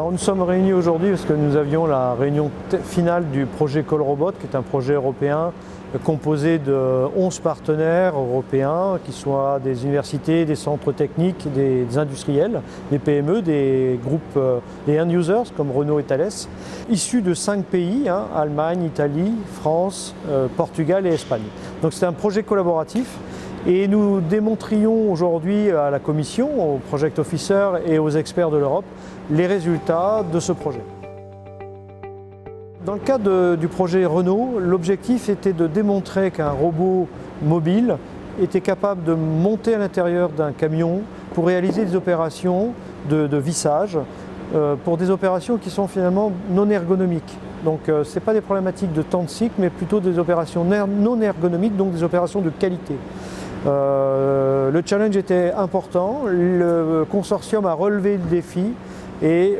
Alors nous sommes réunis aujourd'hui parce que nous avions la réunion finale du projet CallRobot, qui est un projet européen composé de 11 partenaires européens, qui soient des universités, des centres techniques, des industriels, des PME, des groupes, des end-users comme Renault et Thales, issus de 5 pays, Allemagne, Italie, France, Portugal et Espagne. Donc c'est un projet collaboratif. Et nous démontrions aujourd'hui à la Commission, aux Project Officers et aux experts de l'Europe les résultats de ce projet. Dans le cadre du projet Renault, l'objectif était de démontrer qu'un robot mobile était capable de monter à l'intérieur d'un camion pour réaliser des opérations de vissage, pour des opérations qui sont finalement non ergonomiques. Donc ce n'est pas des problématiques de temps de cycle, mais plutôt des opérations non ergonomiques, donc des opérations de qualité. Le challenge était important, le consortium a relevé le défi et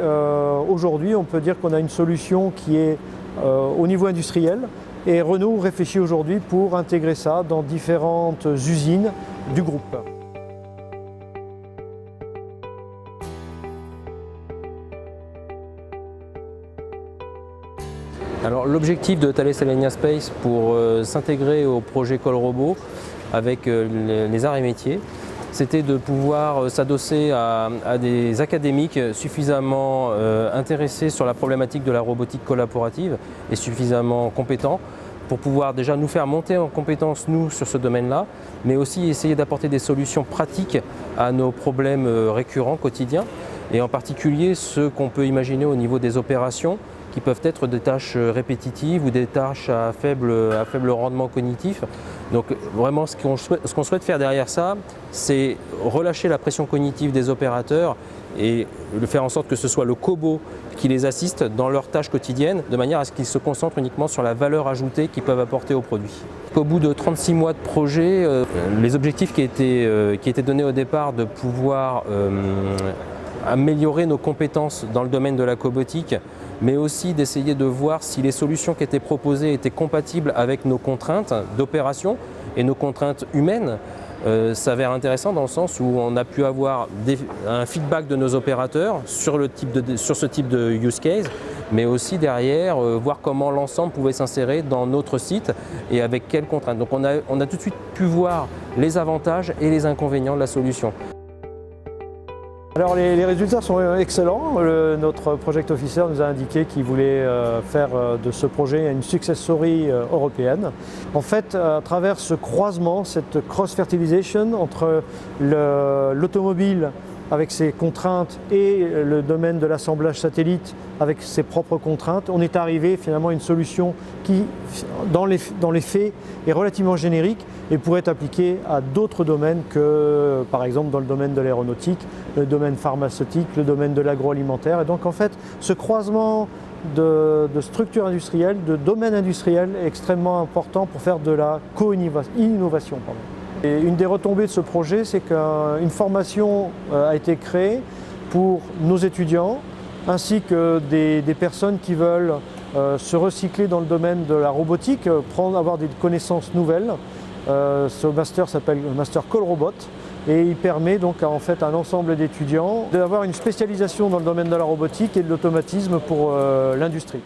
aujourd'hui on peut dire qu'on a une solution qui est au niveau industriel et Renault réfléchit aujourd'hui pour intégrer ça dans différentes usines du groupe. Alors l'objectif de Thales Alenia Space pour s'intégrer au projet CallRobot avec les arts et métiers, c'était de pouvoir s'adosser à des académiques suffisamment intéressés sur la problématique de la robotique collaborative et suffisamment compétents pour pouvoir déjà nous faire monter en compétences nous sur ce domaine-là, mais aussi essayer d'apporter des solutions pratiques à nos problèmes récurrents quotidiens et en particulier ceux qu'on peut imaginer au niveau des opérations qui peuvent être des tâches répétitives ou des tâches à faible rendement cognitif. Donc vraiment ce qu'on souhaite faire derrière ça, c'est relâcher la pression cognitive des opérateurs et faire en sorte que ce soit le cobot qui les assiste dans leurs tâches quotidiennes, de manière à ce qu'ils se concentrent uniquement sur la valeur ajoutée qu'ils peuvent apporter au produit. Au bout de 36 mois de projet, les objectifs qui étaient donnés au départ de pouvoir améliorer nos compétences dans le domaine de la cobotique, mais aussi d'essayer de voir si les solutions qui étaient proposées étaient compatibles avec nos contraintes d'opération et nos contraintes humaines, s'avère intéressant dans le sens où on a pu avoir un feedback de nos opérateurs sur ce type de use case, mais aussi derrière voir comment l'ensemble pouvait s'insérer dans notre site et avec quelles contraintes. Donc on a tout de suite pu voir les avantages et les inconvénients de la solution. Alors les résultats sont excellents. Notre Project Officer nous a indiqué qu'il voulait faire de ce projet une success story européenne. En fait, à travers ce croisement, cette cross-fertilisation entre l'automobile avec ses contraintes et le domaine de l'assemblage satellite avec ses propres contraintes, on est arrivé finalement à une solution qui, dans les faits, est relativement générique et pourrait être appliquée à d'autres domaines que, par exemple, dans le domaine de l'aéronautique, le domaine pharmaceutique, le domaine de l'agroalimentaire. Et donc, en fait, ce croisement de structures industrielles, de domaines industriels est extrêmement important pour faire de la co-innovation. Et une des retombées de ce projet, c'est qu'une formation a été créée pour nos étudiants ainsi que des personnes qui veulent se recycler dans le domaine de la robotique, avoir des connaissances nouvelles. Ce master s'appelle le Master CallRobot et il permet donc en fait à un ensemble d'étudiants d'avoir une spécialisation dans le domaine de la robotique et de l'automatisme pour l'industrie.